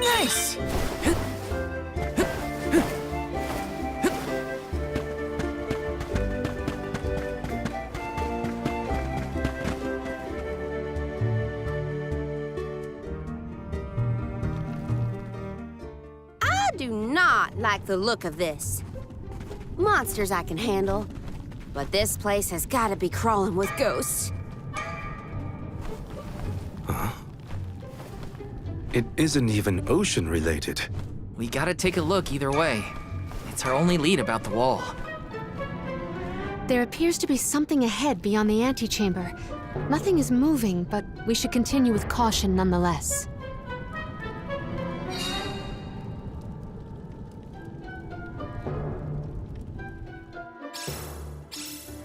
Nice! I do not like the look of this. Monsters I can handle, but this place has got to be crawling with ghosts. It isn't even ocean-related. We gotta take a look either way. It's our only lead about the wall. There appears to be something ahead beyond the antechamber. Nothing is moving, but we should continue with caution nonetheless.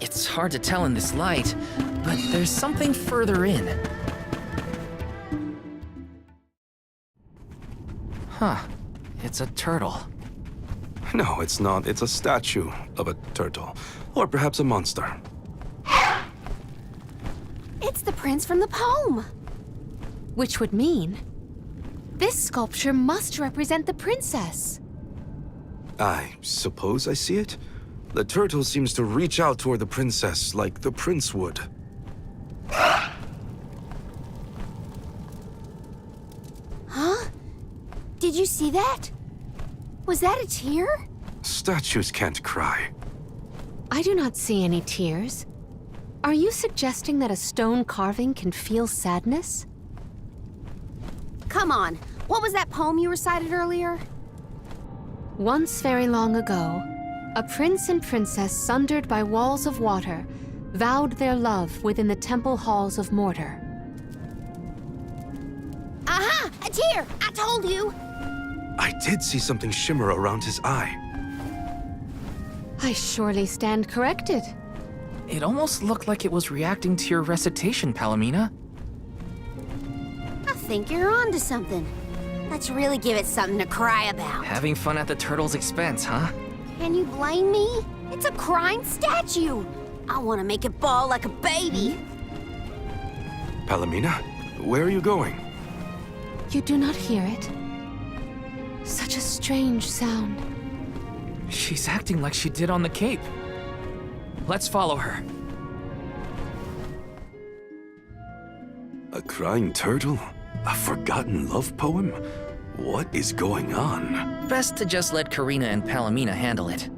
It's hard to tell in this light, but there's something further in. Huh. It's a turtle. No, it's not. It's a statue of a turtle. Or perhaps a monster. It's the prince from the poem. Which would mean this sculpture must represent the princess. I suppose I see it. The turtle seems to reach out toward the princess like the prince would. Huh? Did you see that? Was that a tear? Statues can't cry. I do not see any tears. Are you suggesting that a stone carving can feel sadness? Come on, what was that poem you recited earlier? Once very long ago, a prince and princess sundered by walls of water vowed their love within the temple halls of mortar. Aha! A tear! I told you! I did see something shimmer around his eye. I surely stand corrected. It almost looked like it was reacting to your recitation, Palomina. I think you're onto something. Let's really give it something to cry about. Having fun at the turtle's expense, huh? Can you blame me? It's a crying statue. I want to make it bawl like a baby. Palomina, where are you going? You do not hear it? Such a strange sound. She's acting like she did on the Cape. Let's follow her. A crying turtle? A forgotten love poem? What is going on? Best to just let Karina and Palomina handle it.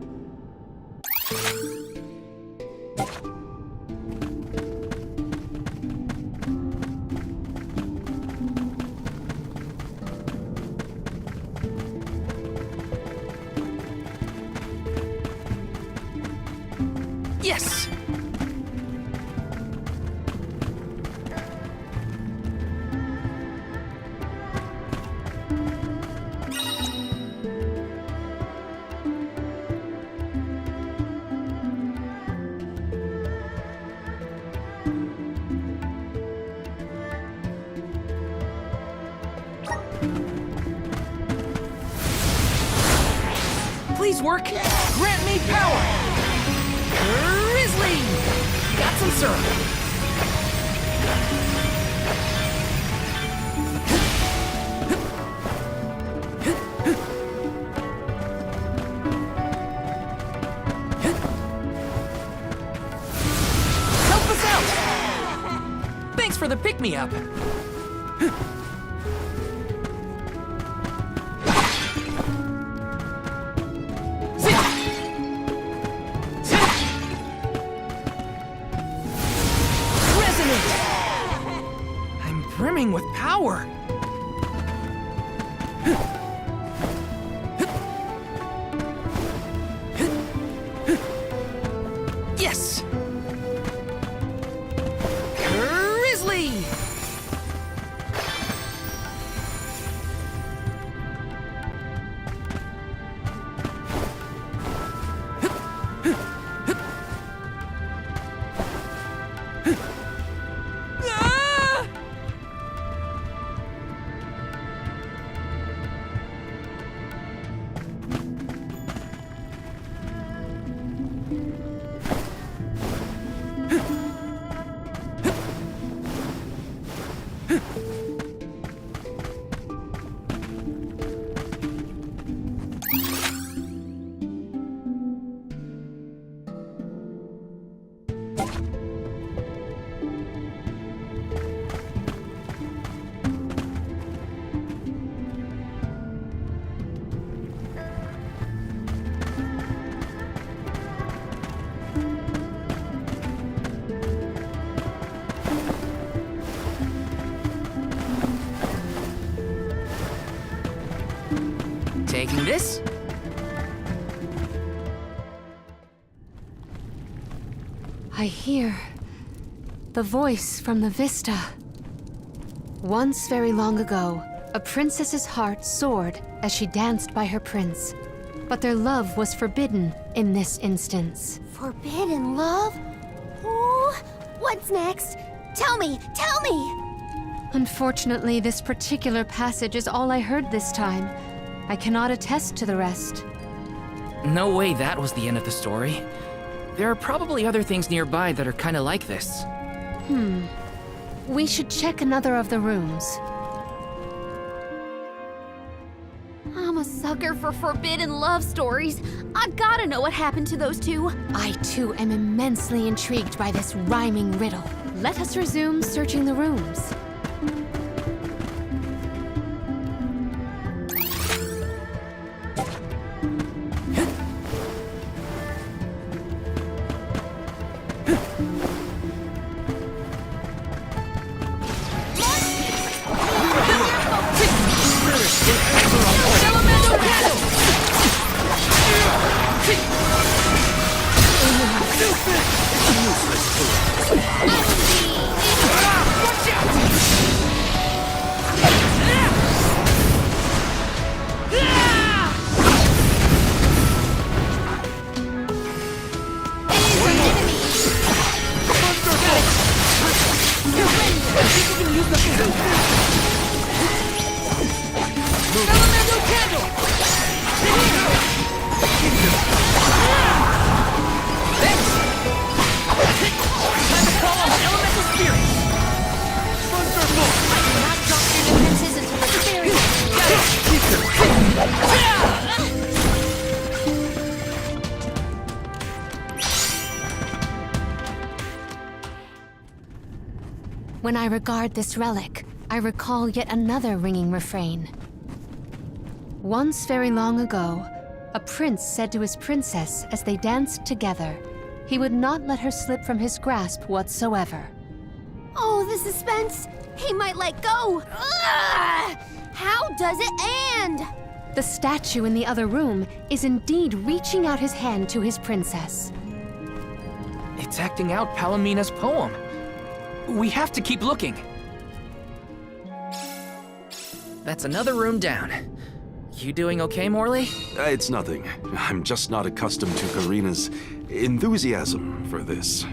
Yes! Please work. Grant me power. Grizzly! Got some syrup. Help us out! Thanks for the pick-me-up. Brimming with power. Yes! Grizzly! taking this. I hear the voice from the vista. Once very long ago, a princess's heart soared as she danced by her prince. But their love was forbidden in this instance. Forbidden love? Ooh, what's next? Tell me, tell me! Unfortunately, this particular passage is all I heard this time. I cannot attest to the rest. No way that was the end of the story. There are probably other things nearby that are kinda like this. We should check another of the rooms. I'm a sucker for forbidden love stories. I gotta know what happened to those two. I too am immensely intrigued by this rhyming riddle. Let us resume searching the rooms. When I regard this relic, I recall yet another ringing refrain. Once very long ago, a prince said to his princess as they danced together, he would not let her slip from his grasp whatsoever. Oh, the suspense! He might let go! Ugh! How does it end? The statue in the other room is indeed reaching out his hand to his princess. It's acting out Palomina's poem. We have to keep looking. That's another room down. You doing okay, Morley? It's nothing. I'm just not accustomed to Karina's enthusiasm for this.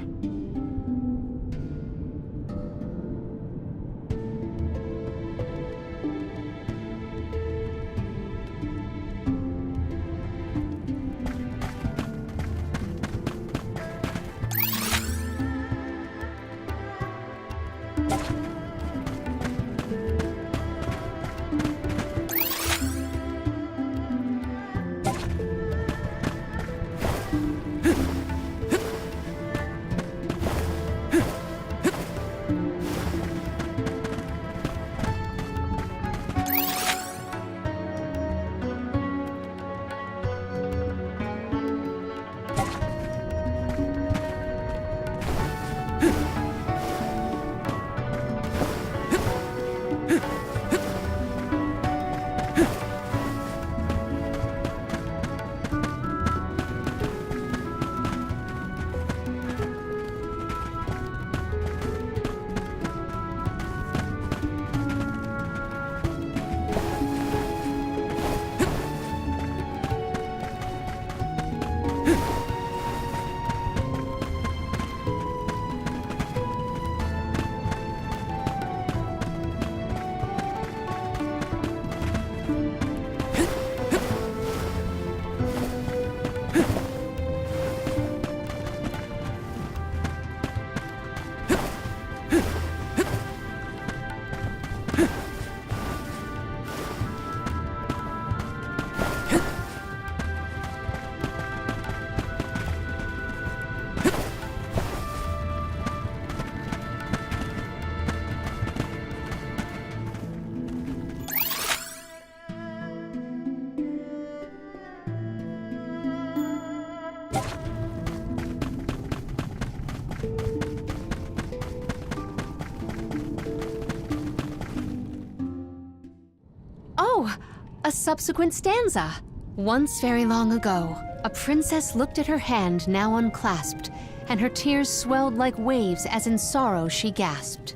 A subsequent stanza. Once very long ago, a princess looked at her hand now unclasped, and her tears swelled like waves as in sorrow she gasped.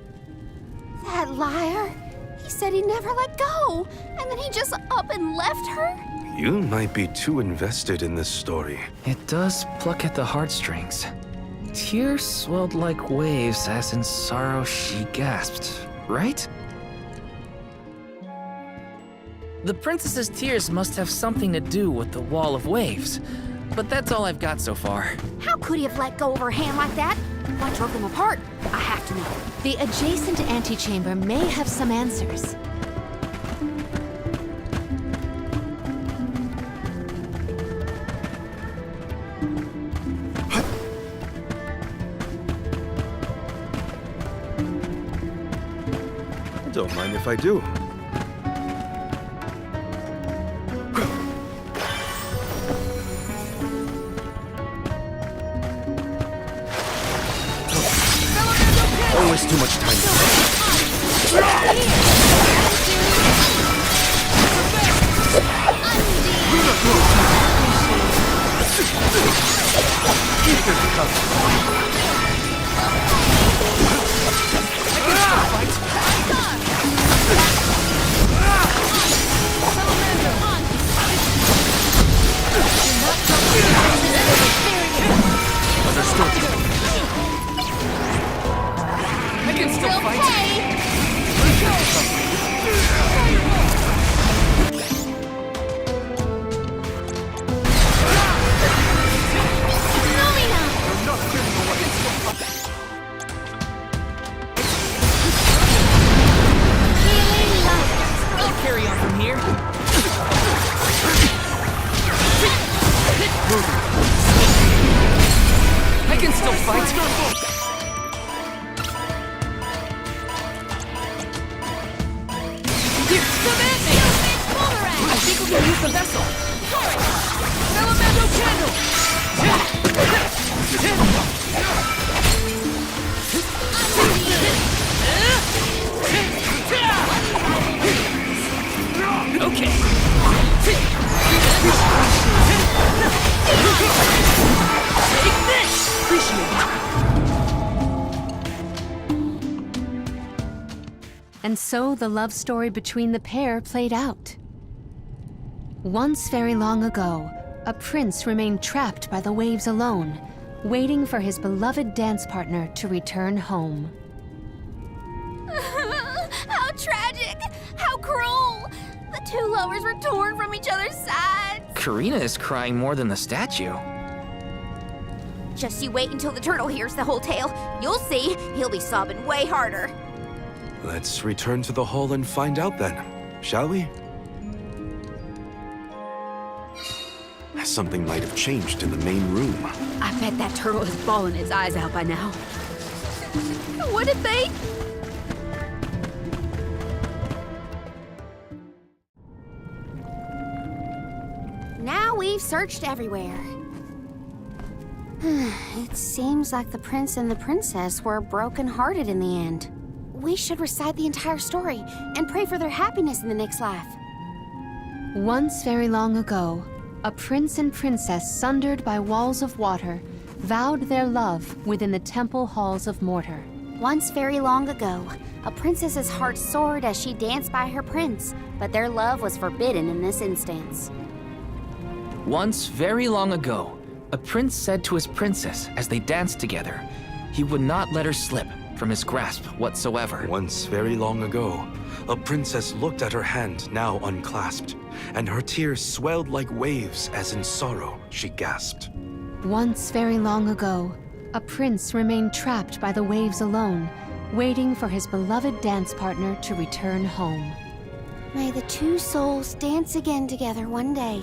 That liar! He said he never let go, and then he just up and left her? You might be too invested in this story. It does pluck at the heartstrings. Tears swelled like waves as in sorrow she gasped, right? The princess's tears must have something to do with the wall of waves, but that's all I've got so far. How could he have let go of her hand like that? What drove them apart? I have to know. The adjacent antechamber may have some answers. Don't mind if I do. Always too much time. I can still fight. I'll carry on from here. I can still fight. Here, come at me! I think we can use the vessel. Salamando candle! Okay. Take this! Appreciate it. And so the love story between the pair played out. Once very long ago, a prince remained trapped by the waves alone, waiting for his beloved dance partner to return home. How tragic! How cruel! The two lovers were torn from each other's sides. Karina is crying more than the statue. Just you wait until the turtle hears the whole tale. You'll see, he'll be sobbing way harder. Let's return to the hall and find out then, shall we? Something might have changed in the main room. I bet that turtle is bawling its eyes out by now. What if they... Now we've searched everywhere. It seems like the prince and the princess were broken-hearted in the end. We should recite the entire story and pray for their happiness in the next life. Once very long ago, a prince and princess sundered by walls of water vowed their love within the temple halls of mortar. Once very long ago, a princess's heart soared as she danced by her prince, but their love was forbidden in this instance. Once very long ago, a prince said to his princess as they danced together, he would not let her slip from his grasp whatsoever. Once very long ago, a princess looked at her hand now unclasped, and her tears swelled like waves as in sorrow she gasped. Once very long ago, a prince remained trapped by the waves alone, waiting for his beloved dance partner to return home. May the two souls dance again together one day.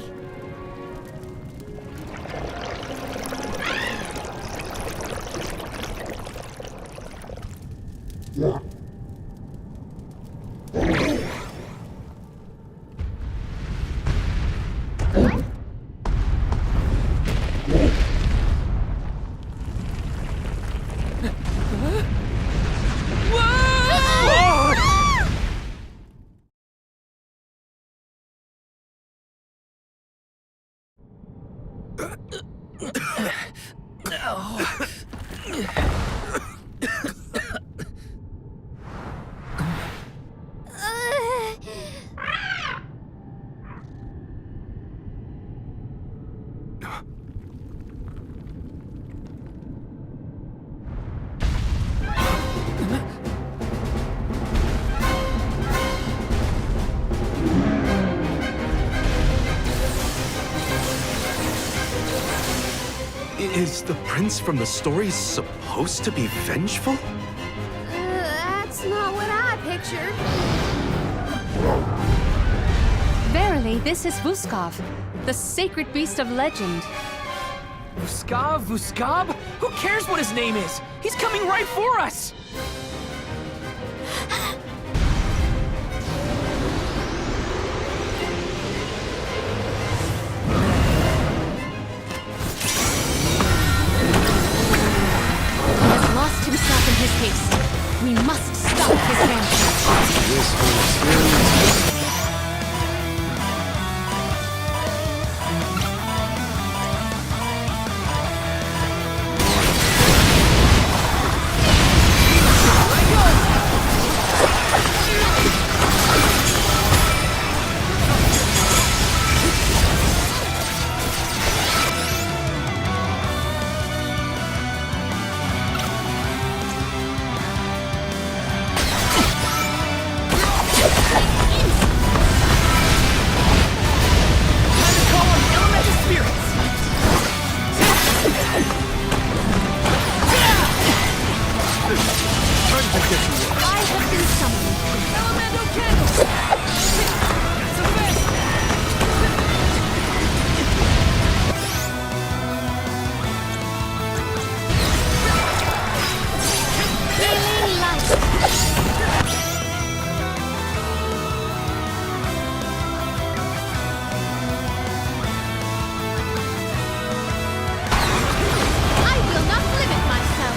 Is the prince from the story supposed to be vengeful? That's not what I pictured. Verily, this is Vuskov, the sacred beast of legend. Vuskav? Vuskab? Who cares what his name is? He's coming right for us! He has lost himself in his haste. We must stop his rampage. This whole experience. I have been summoned. Elemental candle! Healing light. I will not limit myself.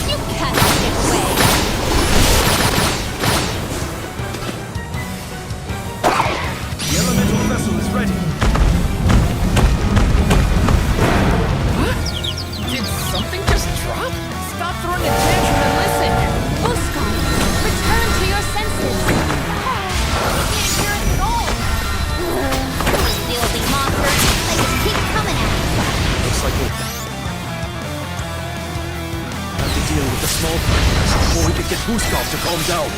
You cannot get away. The elemental vessel is ready. Did something just drop? Stop throwing a tantrum and listen! Vuskov, return to your senses. Can't hear us at all. Filthy monsters. They just keep coming at us. Looks like we'll have to deal with the small fragments before we can get Vuskov to calm down.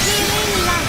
Healing light.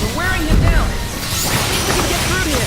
We're wearing him down. I think we can get through here.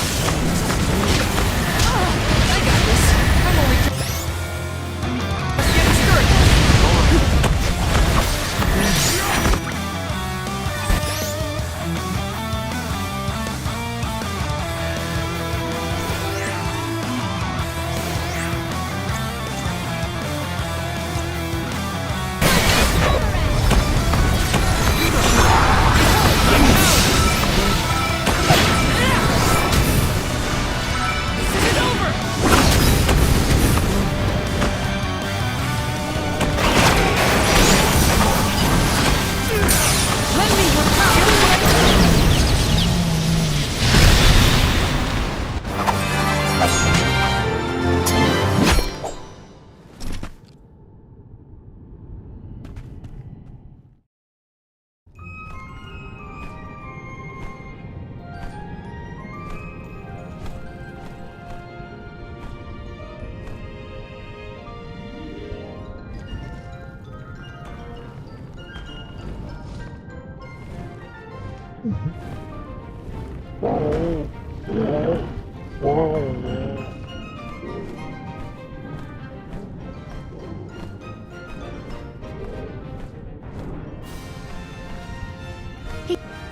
He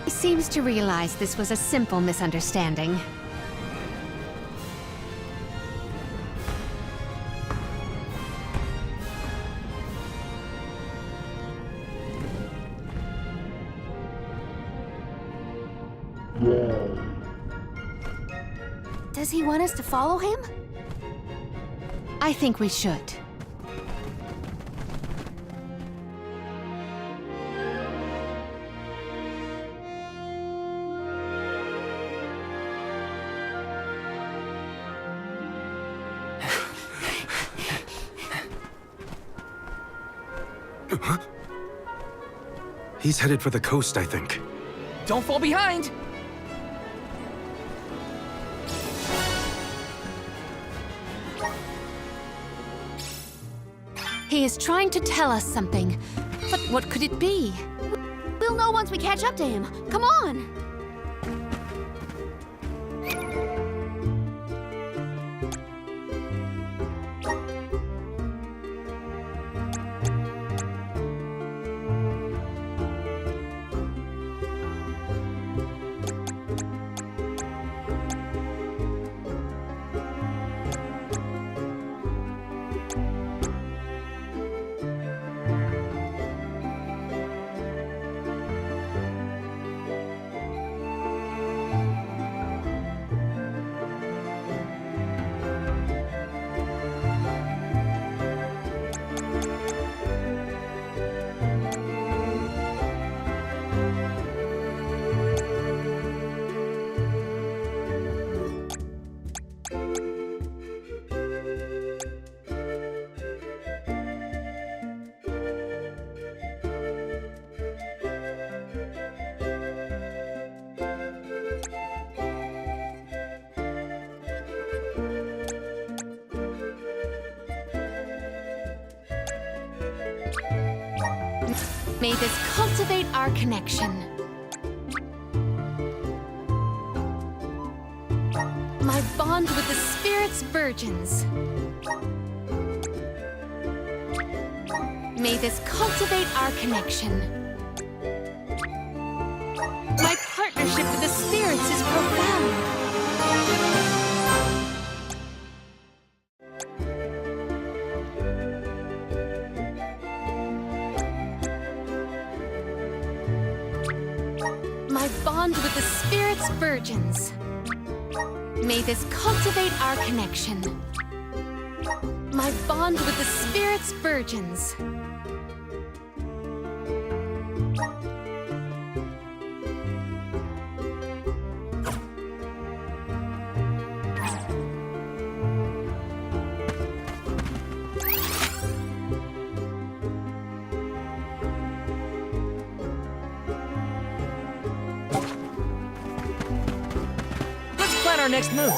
seems to realize this was a simple misunderstanding. Does he want us to follow him? I think we should. He's headed for the coast, I think. Don't fall behind! He is trying to tell us something. But what could it be? We'll know once we catch up to him. Come on! May this cultivate our connection. My bond with the Spirit's virgins. May this cultivate our connection. My partnership with the Spirits is profound. My bond with the Spirit's virgins. May this cultivate our connection. My bond with the Spirit's virgins. Let's plan our next move.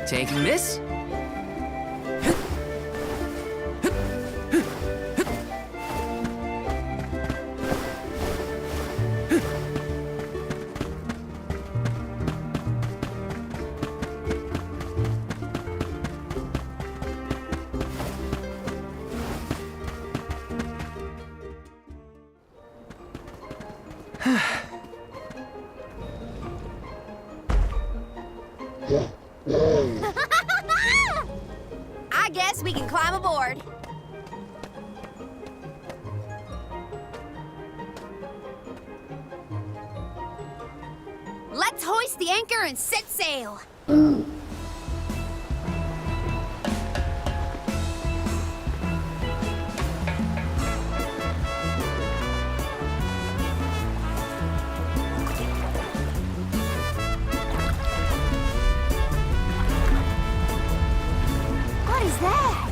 Taking this? I guess we can climb aboard. Let's hoist the anchor and set sail. What is that?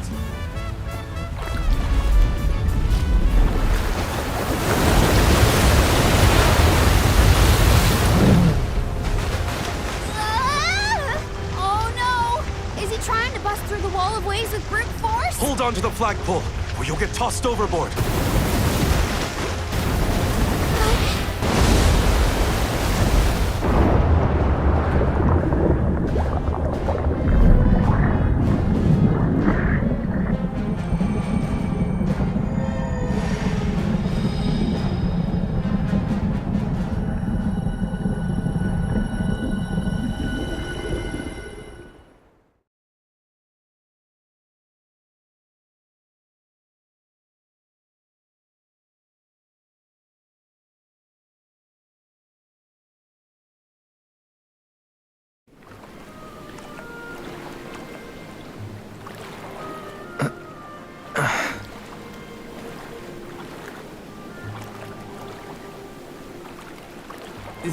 Oh no! Is he trying to bust through the wall of waves with brute force? Hold on to the flagpole, or you'll get tossed overboard.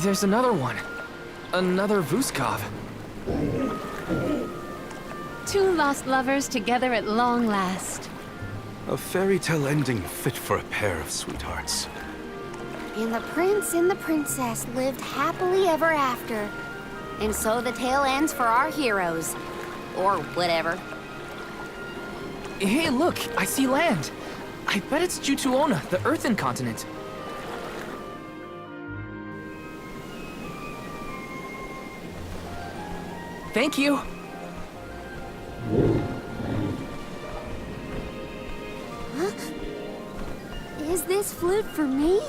There's another one. Another Vuskov. Two lost lovers together at long last. A fairy tale ending fit for a pair of sweethearts. And the prince and the princess lived happily ever after. And so the tale ends for our heroes. Or whatever. Hey, look, I see land. I bet it's Jutuona, the Earthen continent. Thank you. Huh? Is this flute for me?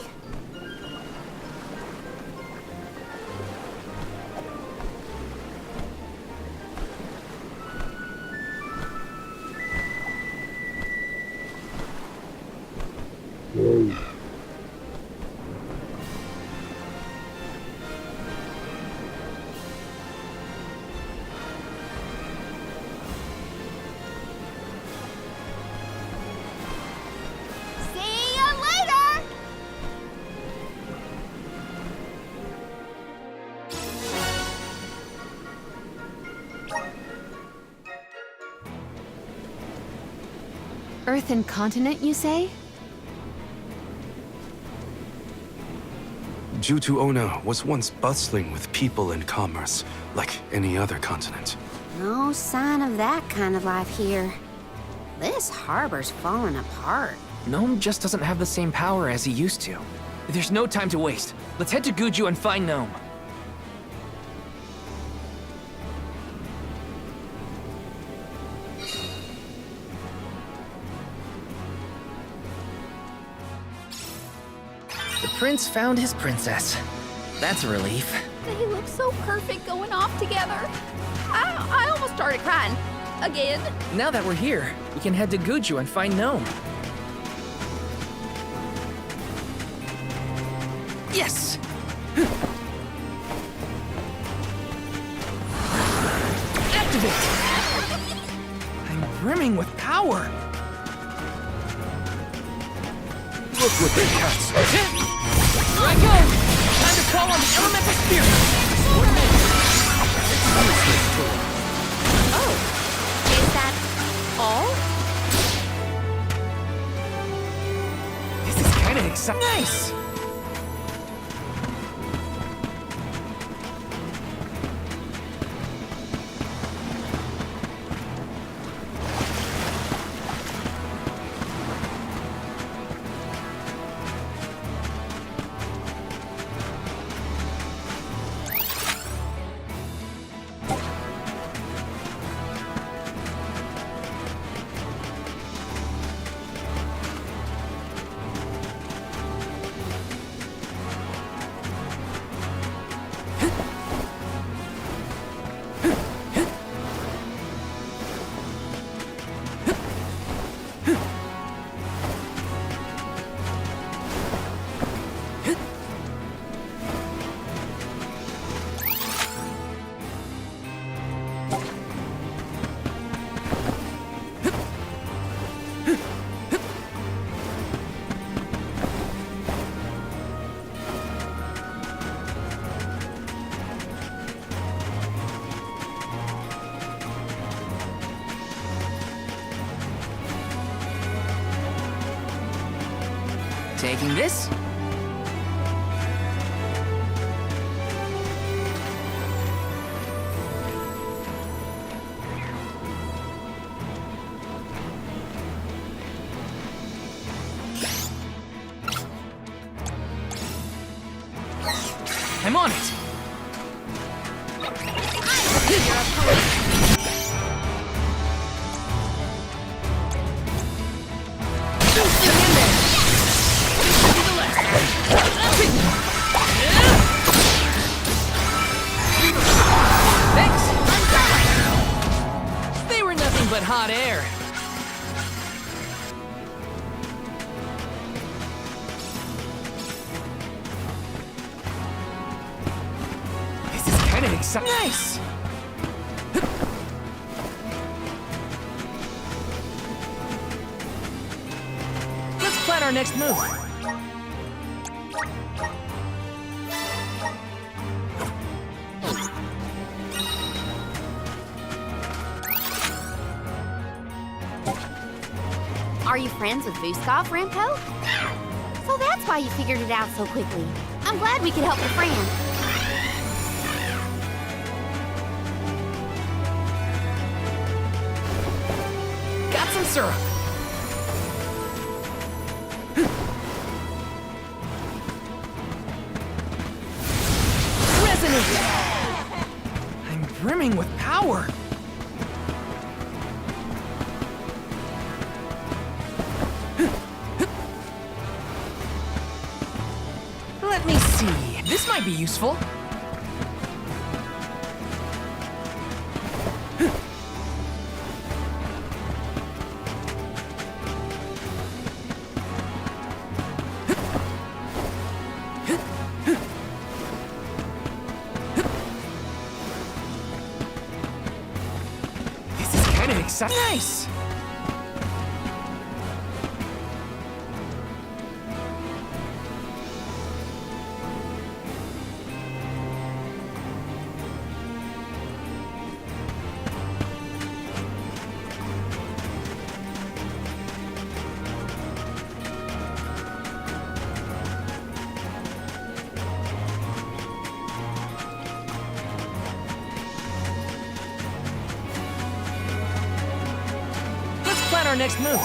See ya later! Earthen continent, you say? Jutuona was once bustling with people and commerce, like any other continent. No sign of that kind of life here. This harbor's falling apart. Gnome just doesn't have the same power as he used to. There's no time to waste. Let's head to Guju and find Gnome. The prince found his princess. That's a relief. They look so perfect going off together. I almost started crying. Again. Now that we're here, we can head to Guju and find Gnome. Yes! Activate! I'm brimming with power. Look what they catch! Here I go! Time to call on the elemental spirit! Oh, is that all? This is kind of exciting. Nice! Taking this. I'm on it. Thanks. They were nothing but hot air. This is kind of exciting. Nice. Let's plan our next move. Are you friends with Vuskov, Rampo? So that's why you figured it out so quickly. I'm glad we could help your friend. Got some syrup. Resonate! I'm brimming with power. Let me see. This might be useful. This is kind of exciting. Nice! Plan our next move.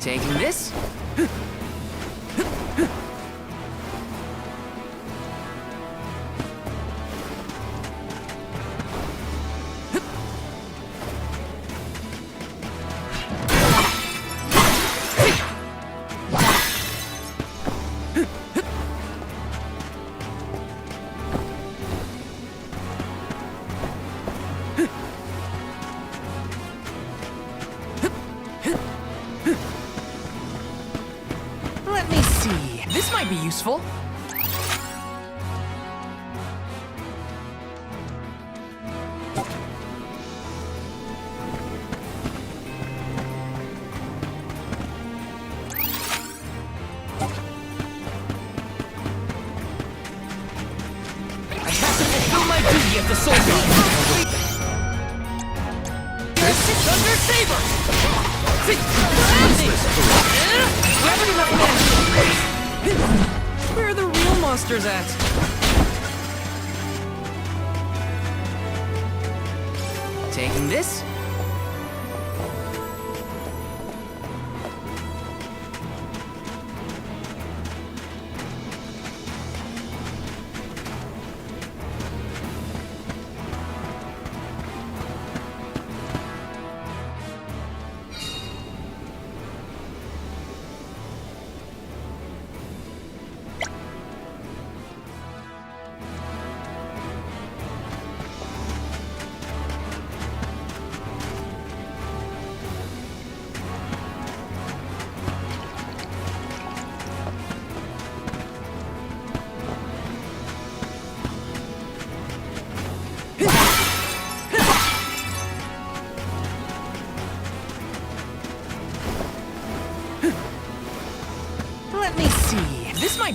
Taking this. Let me see. This might be useful. I have to fulfill my duty as the soldier. Thunder Saber! Gravity Knife! Where are the real monsters at? Taking this.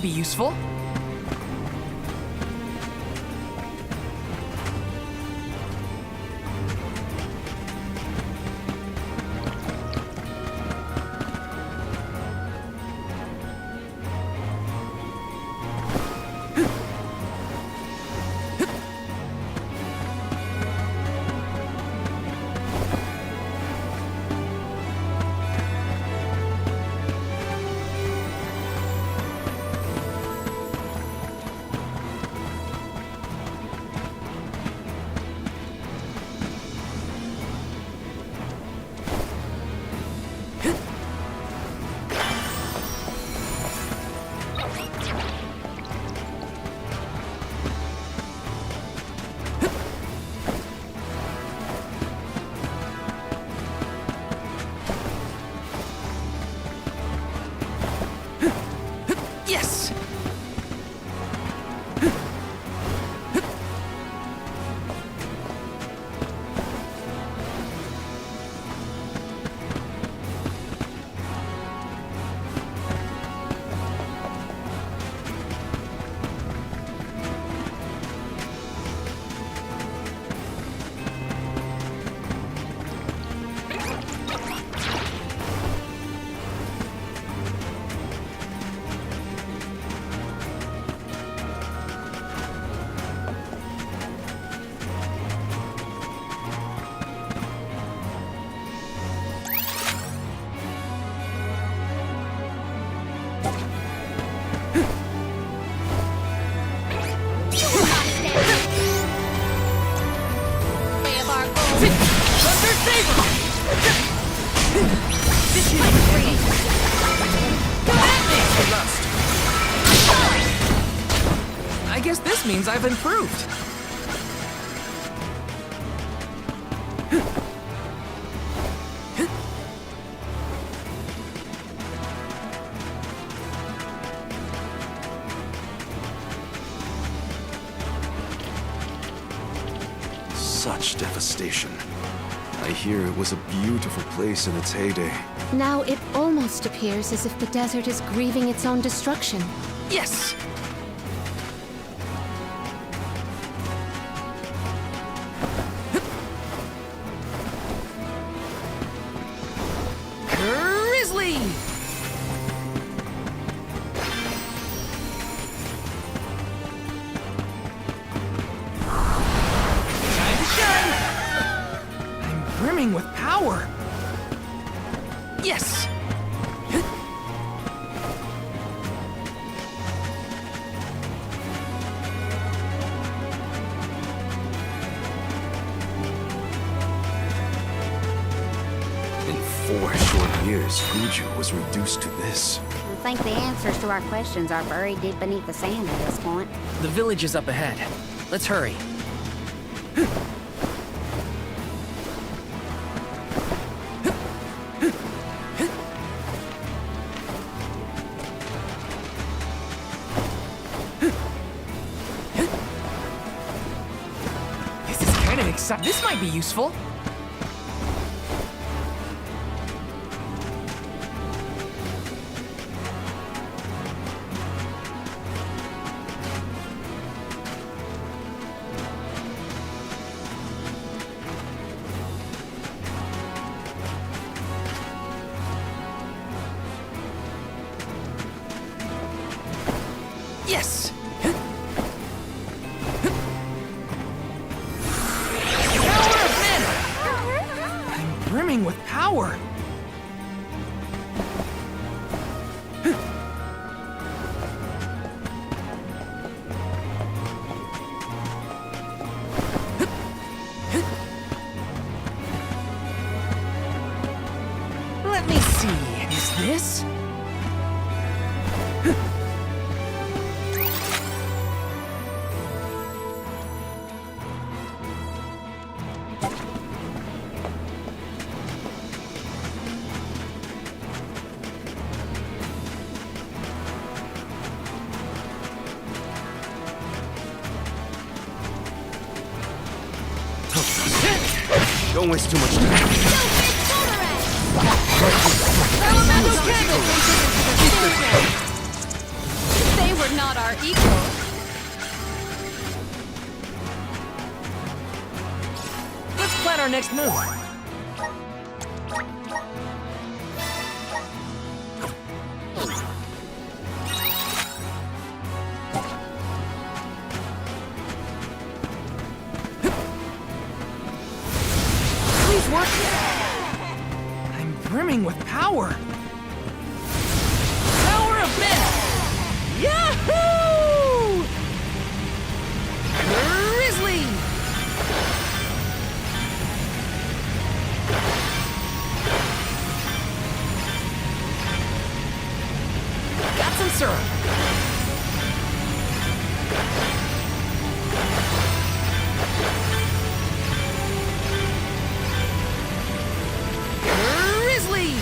be useful. Yes! I guess this means I've improved. Such devastation. I hear it was a beautiful place in its heyday. Now it almost appears as if the desert is grieving its own destruction. Yes! Grizzly! Time to shine! I'm brimming with power. Yes! In 4 short years, Fuju was reduced to this. I think the answers to our questions are buried deep beneath the sand at this point. The village is up ahead. Let's hurry. This is kind of exciting. This might be useful. Yes! Power of mana! I'm brimming with power! Let me see, is this? Don't waste too much time. They were not our equal. Let's plan our next move. Please work. I'm brimming with power. Power of men. Yahoo! Grizzly! Got some syrup. Grizzly!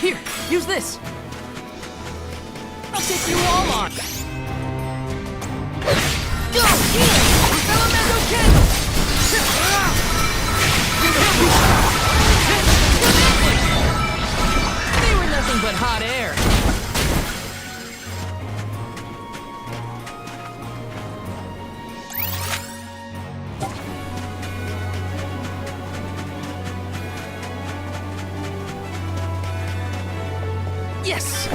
Here, use this. I'll take you all on. Go! Elemental candle! They were nothing but hot air. Yes!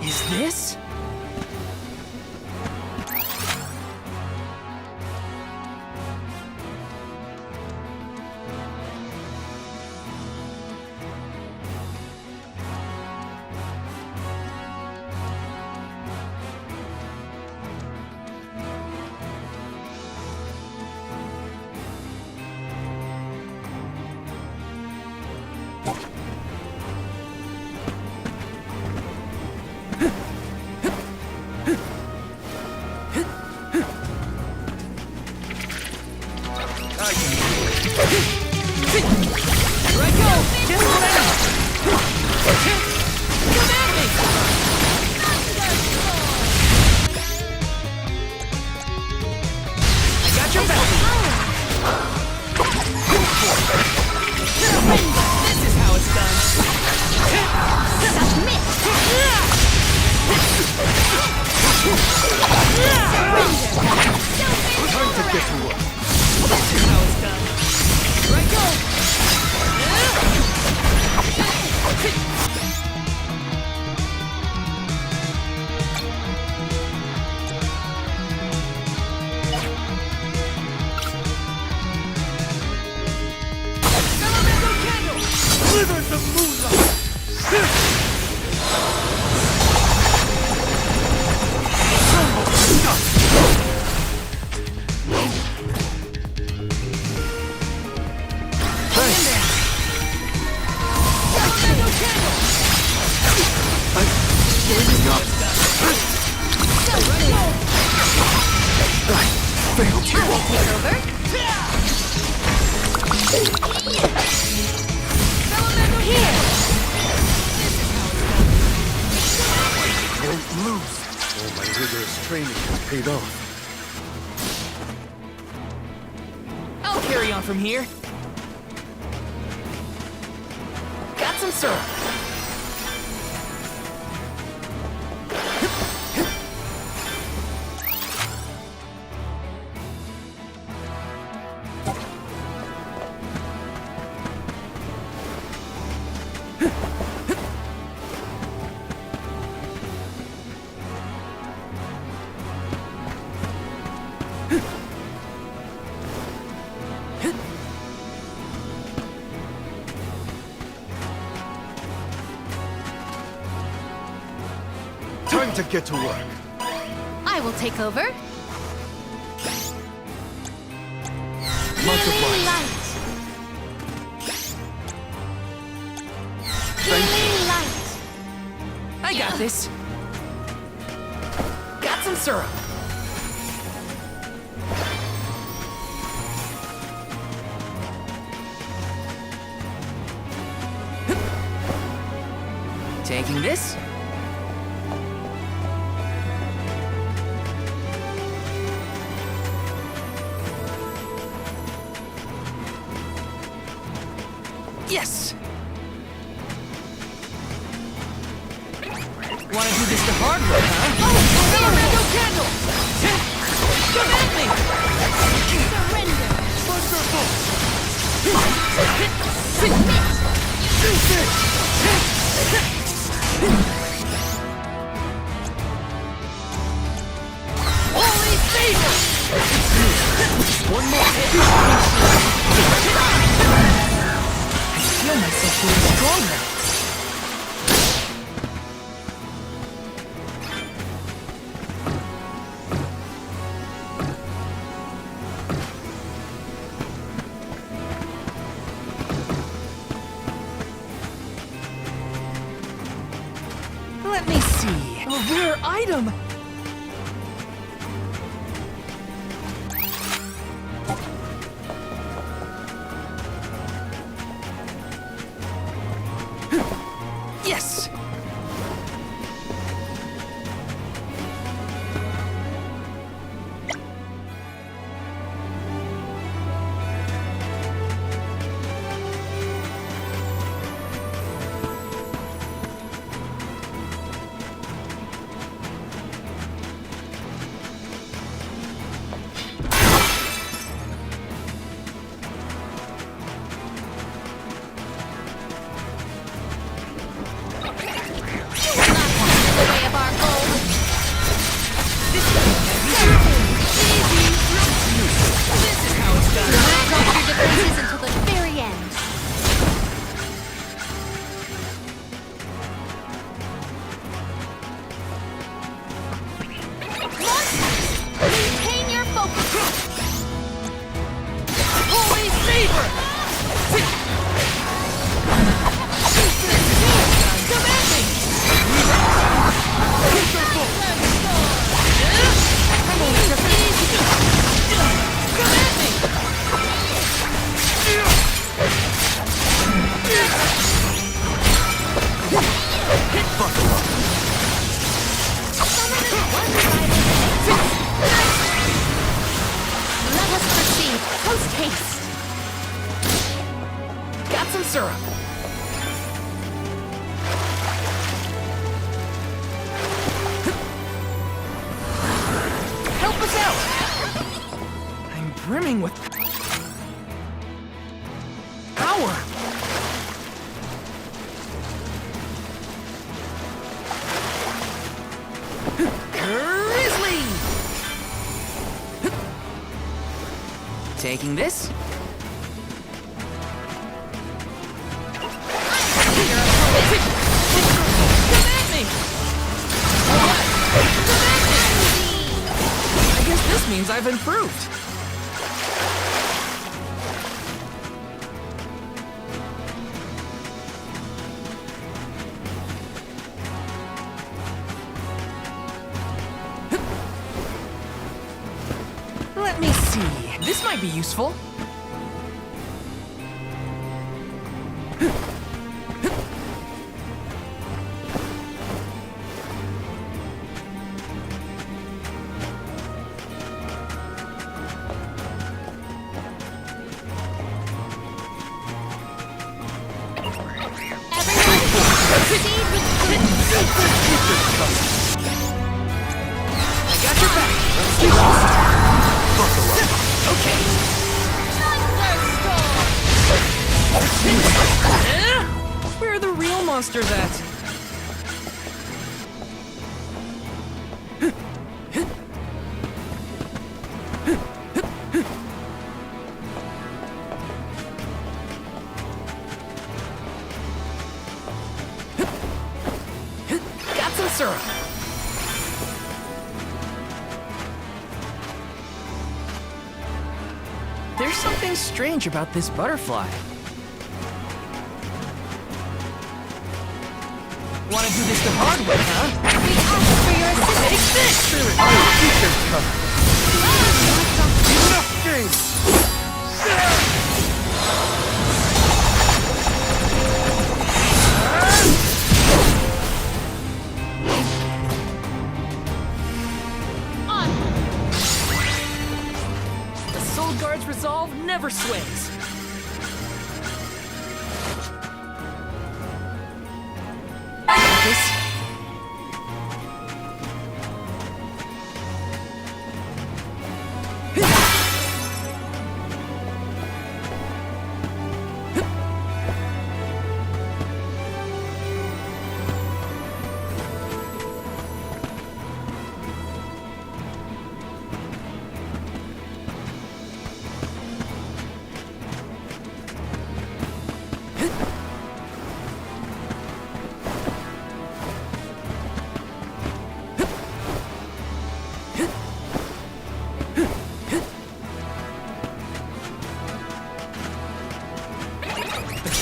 Is this? I'll carry on from here. Got some syrup. Time to get to work. I will take over. Much Healing obliged. light. Thank you. Healing light. I got this. Got some syrup. Taking this. Yes! Wanna do this the hard way, huh? Oh, Eldorado candle! Come at me! Surrender. Holy favor! One more hit. I feel myself getting stronger. Let me see. A rare item. Yes! Until the very end. Maintain your focus. Holy favor! Come at me! I'm only Come at me! Buckle up. Let us proceed. Post haste. Got some syrup. Help us out! I'm brimming with power. Grizzly! Taking this. Come at me! I guess this means I've improved. Let me see. This might be useful. I got your back. Let's do this. Buckle up. Okay. Where are the real monsters at? Got some syrup. There's something strange about this butterfly. Wanna do this the hard way, huh? We ask for your assistance. Take this! Teacher's cover. Enough games! The Soul Guard's resolve never sways. This.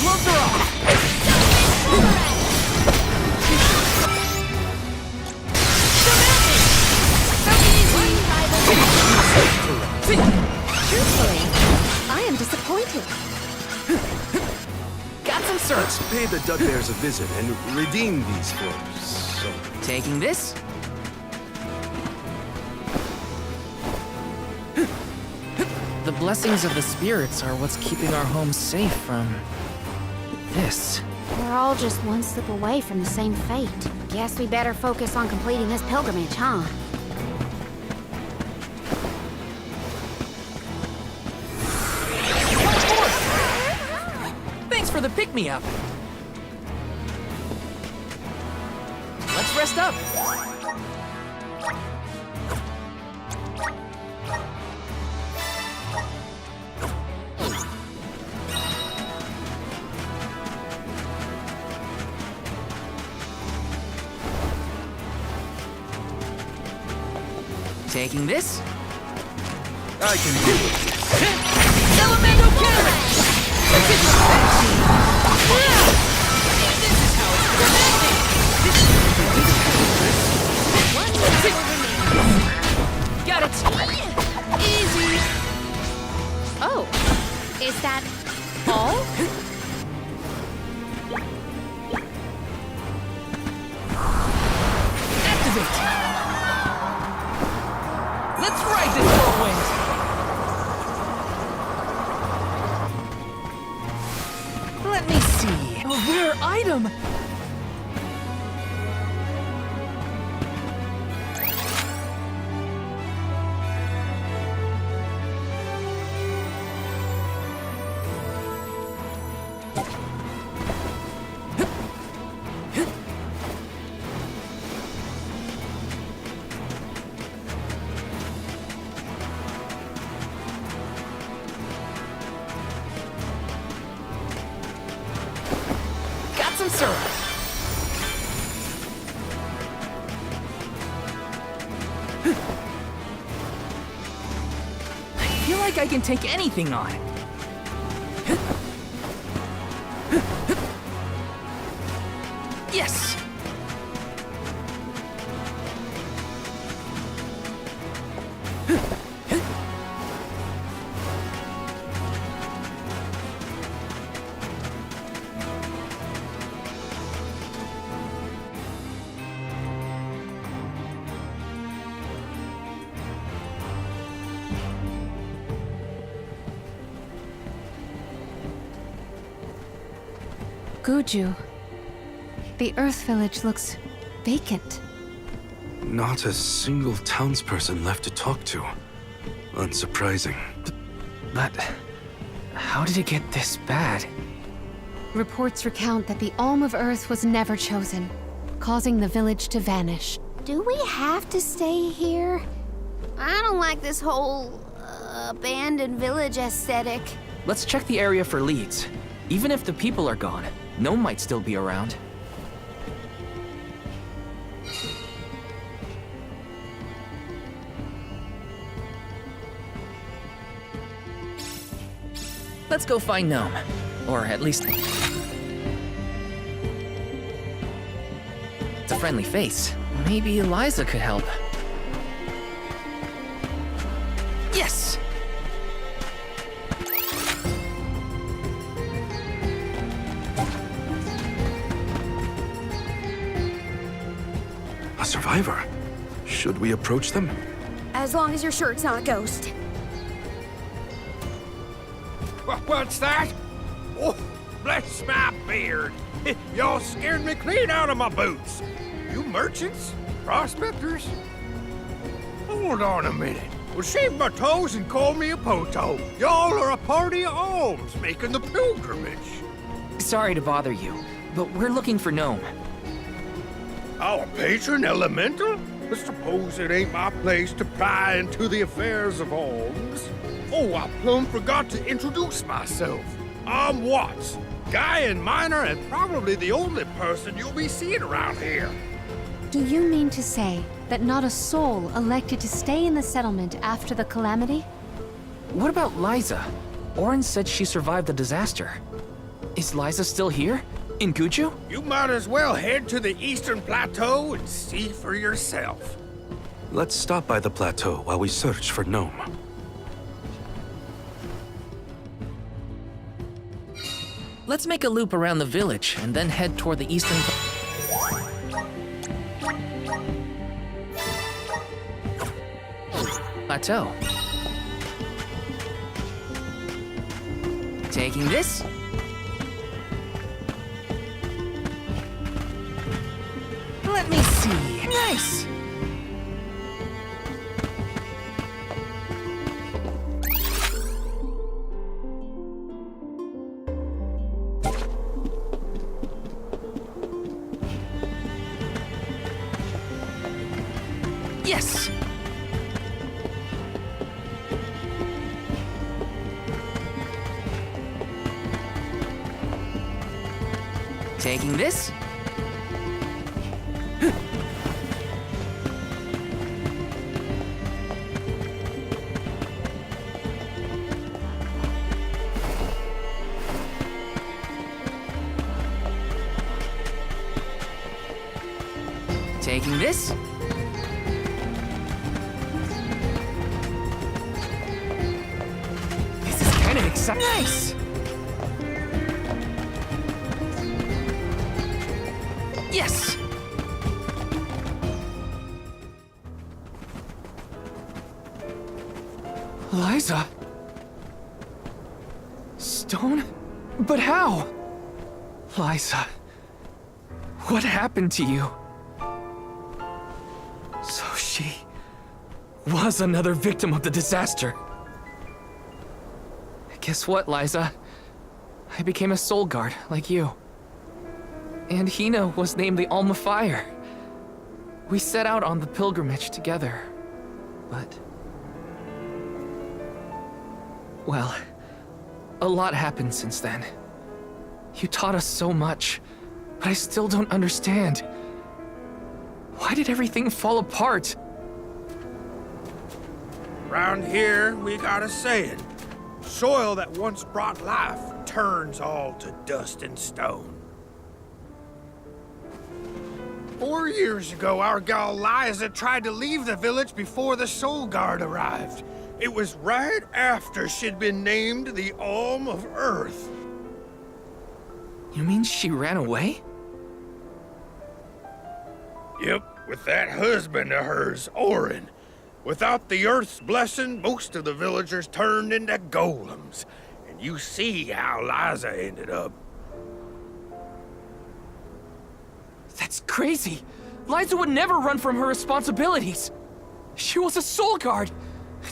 Gloves are off! Truthfully, I am disappointed. Got some search. Let's pay the Dugbears a visit and redeem these clothes. So, Taking this. The blessings of the spirits are what's keeping our home safe from this. We're all just one slip away from the same fate. Guess we better focus on completing this pilgrimage, huh? Thanks for the pick-me-up. Let's rest up. Taking this. I can deal with this. Elemental cannon! This is Got it! Easy. Oh, is that all? Activate! Let's ride this whirlwind! Let me see. A rare item! Got some syrup. I feel like I can take anything on. Yes! Guju. The Earth Village looks vacant. Not a single townsperson left to talk to. Unsurprising. But how did it get this bad? Reports recount that the Alm of Earth was never chosen, causing the village to vanish. Do we have to stay here? I don't like this whole abandoned village aesthetic. Let's check the area for leads. Even if the people are gone, Gnome might still be around. Let's go find Gnome. Or at least... It's a friendly face. Maybe Eliza could help. Yes! A survivor. Should we approach them? As long as you're sure it's not a ghost. What's that? Oh, bless my beard. Y'all scared me clean out of my boots. You merchants? Prospectors? Hold on a minute. Well, shave my toes and call me a poto. Y'all are a party of alms making the pilgrimage. Sorry to bother you, but we're looking for Gnome. Our patron elemental? I suppose it ain't my place to pry into the affairs of alms. Oh, I plumb forgot to introduce myself. I'm Watts, Gaian miner, and probably the only person you'll be seeing around here. Do you mean to say that not a soul elected to stay in the settlement after the calamity? What about Liza? Orin said she survived the disaster. Is Liza still here? In Guju? You might as well head to the Eastern Plateau and see for yourself. Let's stop by the plateau while we search for Gnome. Let's make a loop around the village and then head toward the eastern... plateau. Taking this. Let me see. Nice! Yes! Taking this. Taking this. This is kind of exciting. Nice! Yes! Liza? Stone? But how? Liza, what happened to you? So she was another victim of the disaster. Guess what, Liza? I became a soul guard, like you. And Hina was named the Alma Fire. We set out on the pilgrimage together, but... well, a lot happened since then. You taught us so much, but I still don't understand. Why did everything fall apart? Round here, we got a saying. Soil that once brought life turns all to dust and stone. 4 years ago, our gal Liza tried to leave the village before the Soul Guard arrived. It was right after she'd been named the Alm of Earth. You mean she ran away? Yep, with that husband of hers, Orin. Without the Earth's blessing, most of the villagers turned into golems. And you see how Liza ended up. That's crazy! Liza would never run from her responsibilities! She was a soul guard!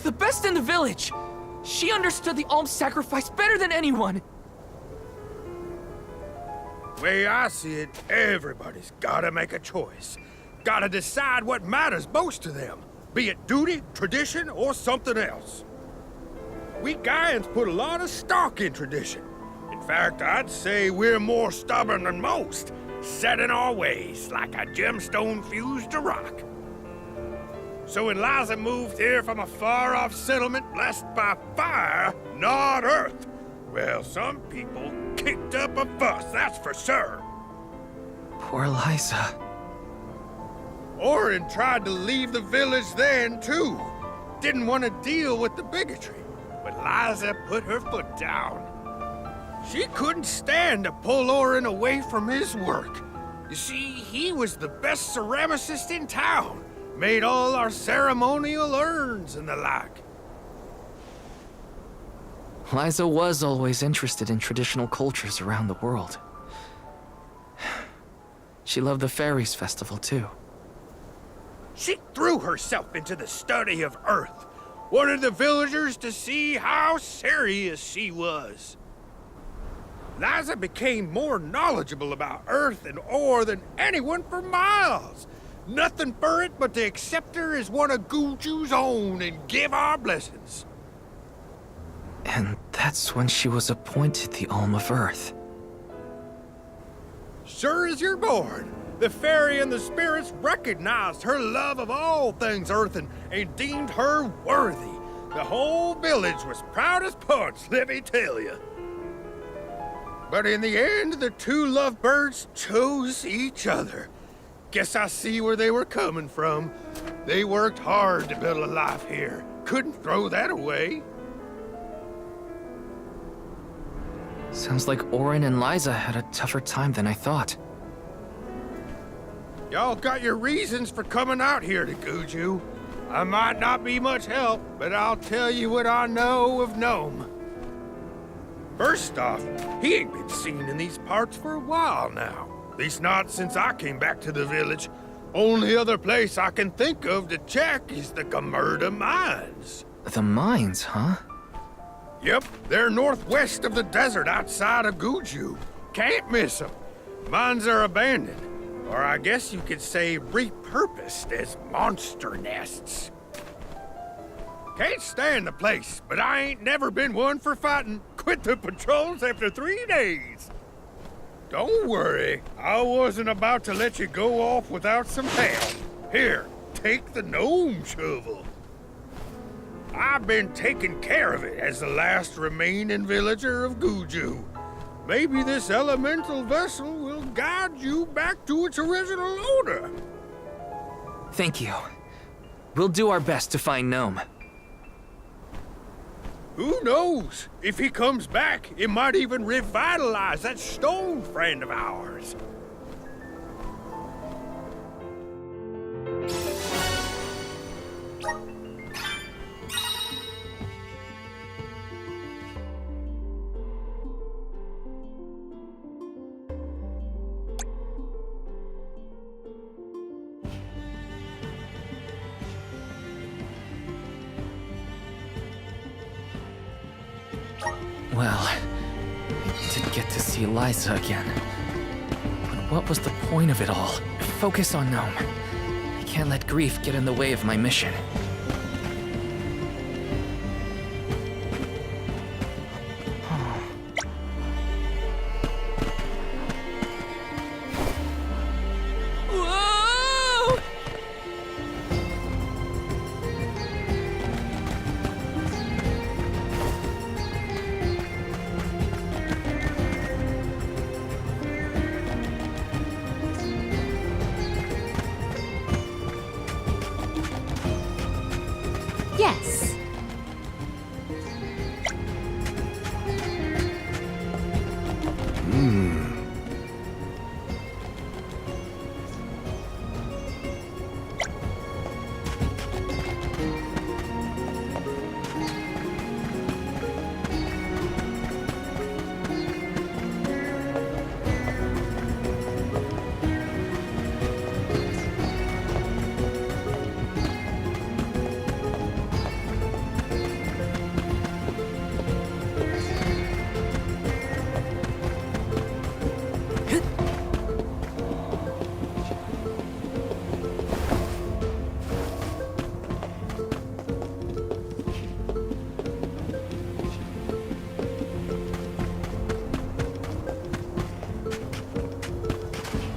The best in the village! She understood the alms sacrifice better than anyone! Way I see it, everybody's gotta make a choice. Gotta decide what matters most to them. Be it duty, tradition, or something else. We Gaians put a lot of stock in tradition. In fact, I'd say we're more stubborn than most, set in our ways like a gemstone fused to rock. So when Liza moved here from a far-off settlement blessed by fire, not earth, Well, some people kicked up a fuss, that's for sure. Poor Liza. Orin tried to leave the village then, too. Didn't want to deal with the bigotry, but Liza put her foot down. She couldn't stand to pull Orin away from his work. You see, he was the best ceramicist in town. Made all our ceremonial urns and the like. Liza was always interested in traditional cultures around the world. She loved the Fairies Festival, too. She threw herself into the study of Earth. Wanted the villagers to see how serious she was. Liza became more knowledgeable about Earth and ore than anyone for miles. Nothing for it but to accept her as one of Guju's own and give our blessings. And that's when she was appointed the Alm of Earth. Sure as you're born, the fairy and the spirits recognized her love of all things earthen and deemed her worthy. The whole village was proud as punch, let me tell you. But in the end, the two lovebirds chose each other. Guess I see where they were coming from. They worked hard to build a life here. Couldn't throw that away. Sounds like Orin and Liza had a tougher time than I thought. Y'all got your reasons for coming out here to Guju. I might not be much help, but I'll tell you what I know of Gnome. First off, he ain't been seen in these parts for a while now. At least not since I came back to the village. Only other place I can think of to check is the Gamerda Mines. The mines, huh? Yep, they're northwest of the desert outside of Guju. Can't miss them. Mines are abandoned, or I guess you could say repurposed as monster nests. Can't stand the place, but I ain't never been one for fighting. Quit the patrols after 3 days. Don't worry, I wasn't about to let you go off without some help. Here, take the gnome shovel. I've been taking care of it as the last remaining villager of Guju. Maybe this elemental vessel will guide you back to its original owner. Thank you. We'll do our best to find Gnome. Who knows? If he comes back, it might even revitalize that stone friend of ours. Well, I did get to see Liza again. But what was the point of it all? Focus on Gnome. I can't let grief get in the way of my mission. Whoa! Yes.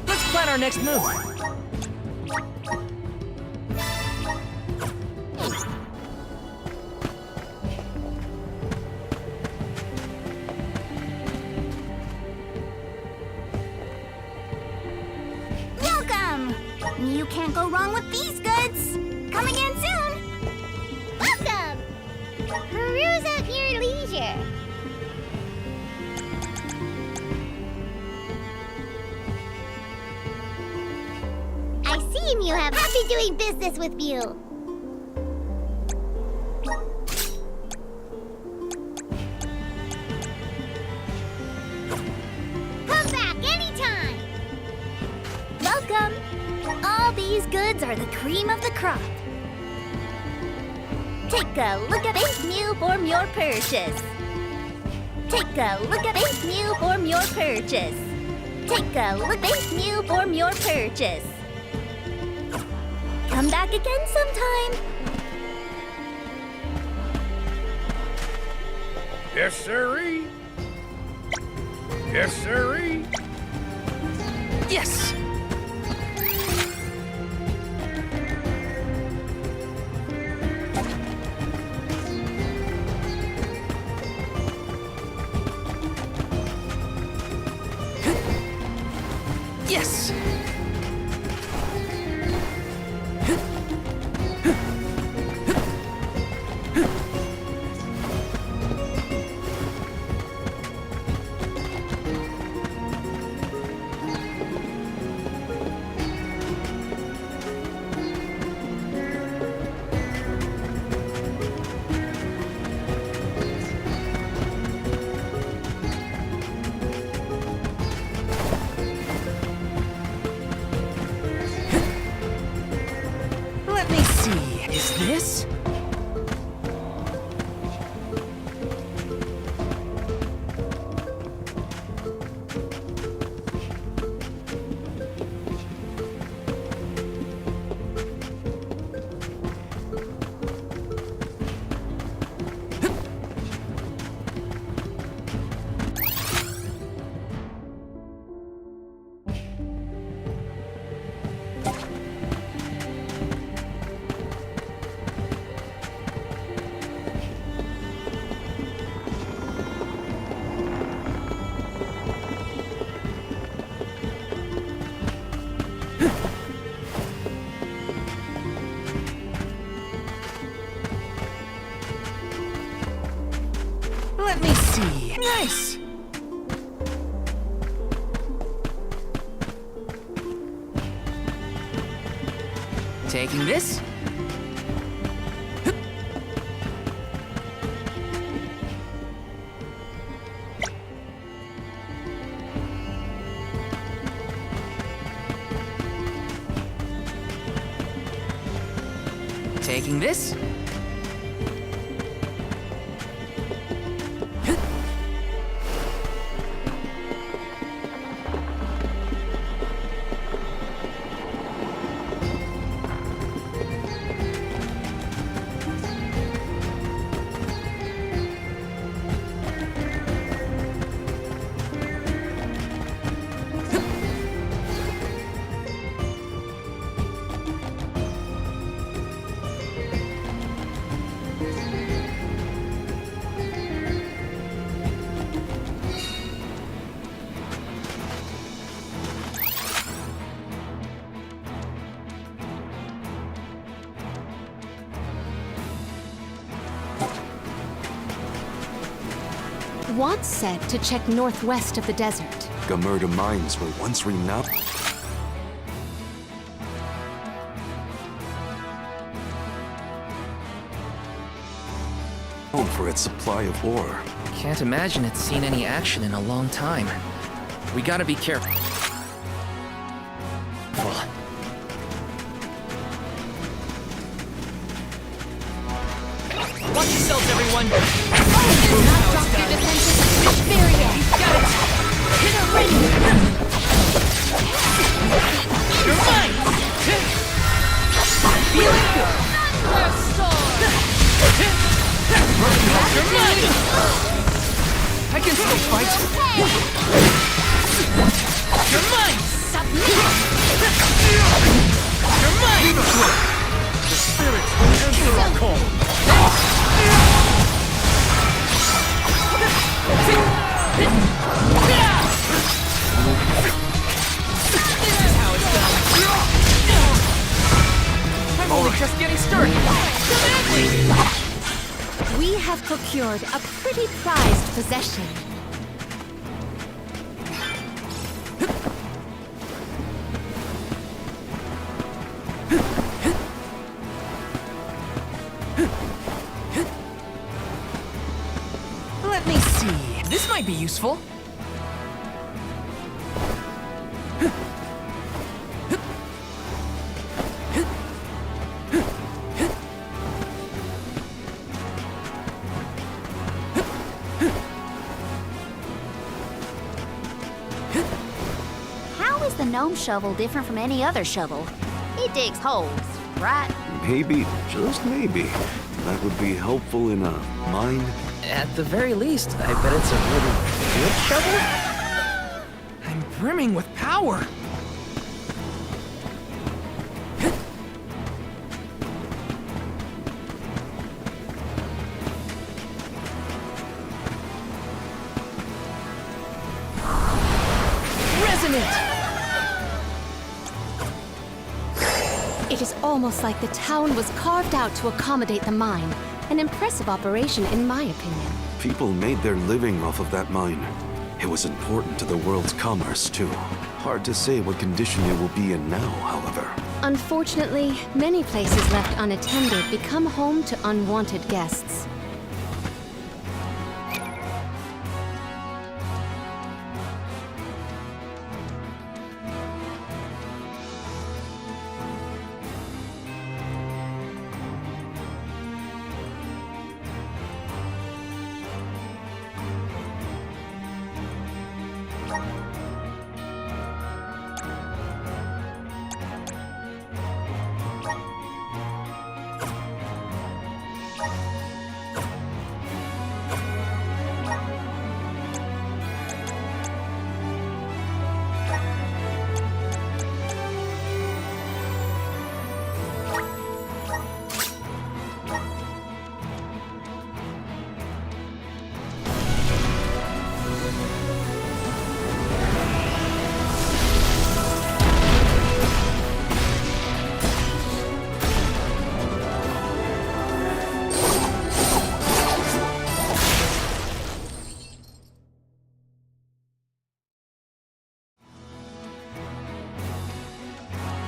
Let's plan our next move. You can't go wrong with these goods. Come again soon. Welcome. Peruse at your leisure. I see you have happy doing business with you. Come back anytime. Welcome. All these goods are the cream of the crop. Take a look at this new form your purchase. Take a look at this new form your purchase. Take a look at this new form your purchase. Come back again sometime. Yes, sirree. Yes, sirree. Yes! Yes! Let me see. Is this? Let me see. Nice! Taking this. Taking this. Once said to check northwest of the desert. Gamerda mines were once renowned for its supply of ore. Can't imagine it's seen any action in a long time. We gotta be careful. Watch yourselves, everyone! Not drop your defenses at this very end. Got it! Hit a ring! You're mine! Feeling good! You're mine! I can still fight! You're mine! You're mine! The spirits will answer our call. This is how it's done! procured a pretty prized possession. Let me see. This might be useful. How is the gnome shovel different from any other shovel? It digs holes, right? Maybe, just maybe, that would be helpful in a mine. At the very least, I bet it's a really good shovel? I'm brimming with power. Resonant! It is almost like the town was carved out to accommodate the mine. An impressive operation, in my opinion. People made their living off of that mine. It was important to the world's commerce, too. Hard to say what condition it will be in now, however. Unfortunately, many places left unattended become home to unwanted guests.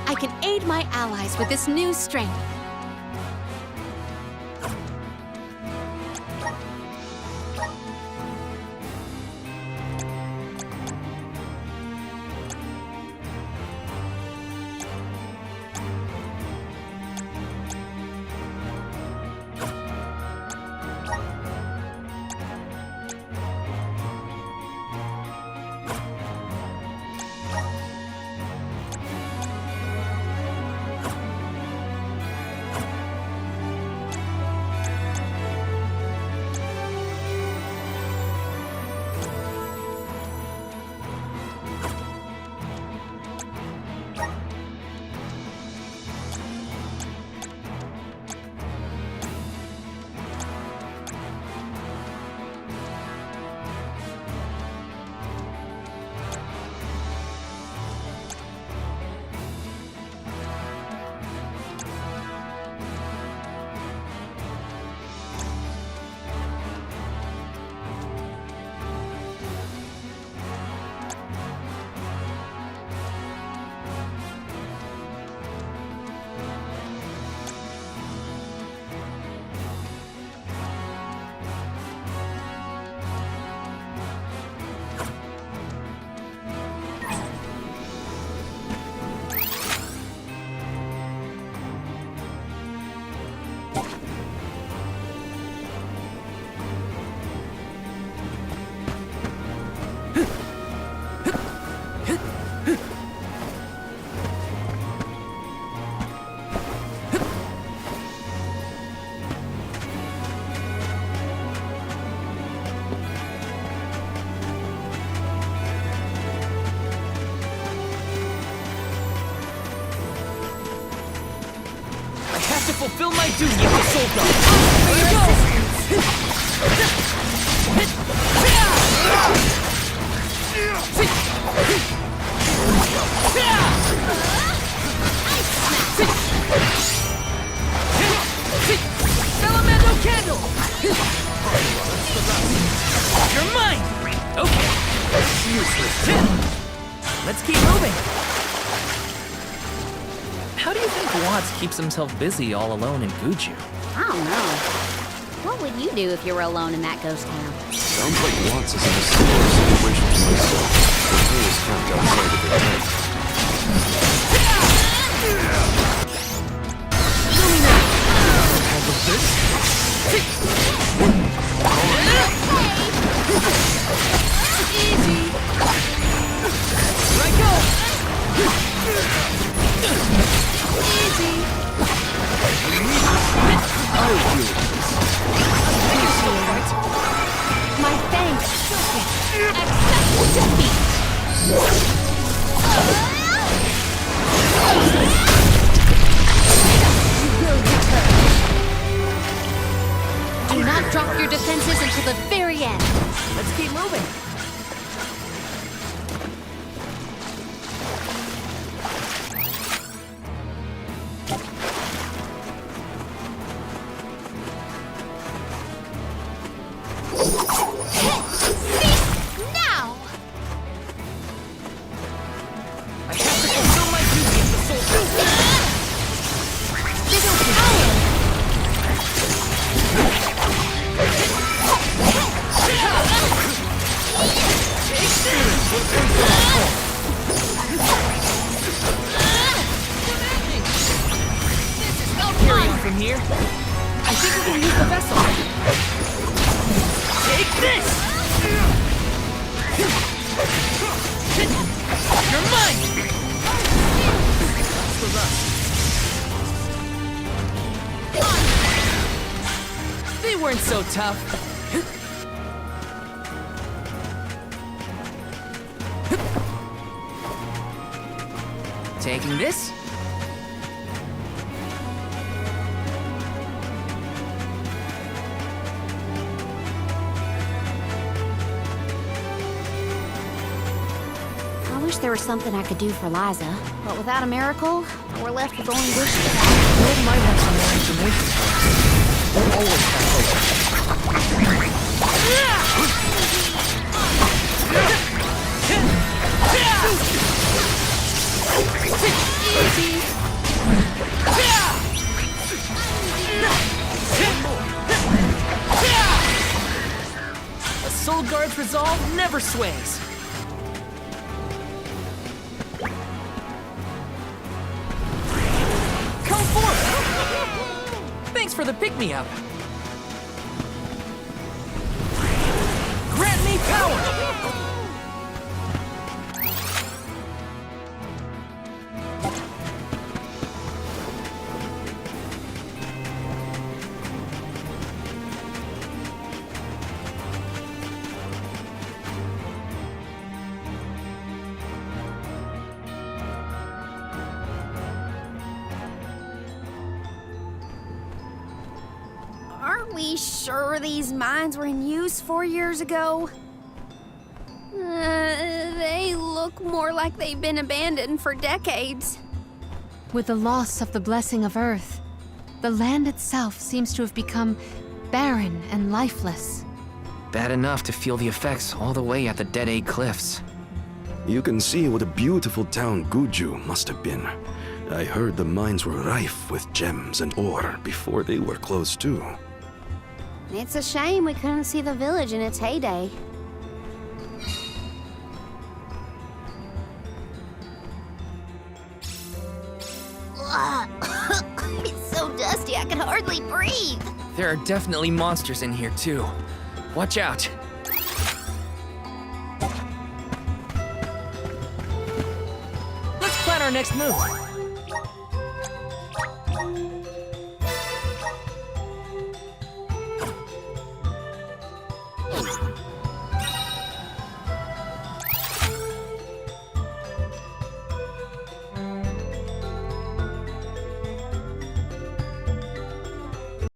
I can aid my allies with this new strength. To fulfill my duty as a soul god. Here you go! Salamando candle! useless. Let's keep moving. How do you think Watts keeps himself busy all alone in Guju? I don't know. What would you do if you were alone in that ghost town? Sounds like Watts is in a similar situation to myself. The tool is camped outside of their tent. Easy. Let go. Easy. My thanks. Accept defeat. Do not drop your defenses until the very end. Let's keep moving. Now! I have to fulfill my duty as the soldier. Little power! Carry on from here. I think we can use the vessel. Take this! You're mine! They weren't so tough. Taking this. I wish there was something I could do for Liza, but without a miracle, we're left with only wishes. Will might have some more information for us. We'll always have hope. Easy. A Soul Guard's resolve never sways. Come forth! Thanks for the pick-me-up. Grant me power! Aren't we sure these mines were in use 4 years ago? They look more like they've been abandoned for decades. With the loss of the blessing of Earth, the land itself seems to have become barren and lifeless. Bad enough to feel the effects all the way at the Dead Egg Cliffs. You can see what a beautiful town Guju must have been. I heard the mines were rife with gems and ore before they were closed too. It's a shame we couldn't see the village in its heyday. It's so dusty I can hardly breathe. There are definitely monsters in here, too. Watch out. Let's plan our next move.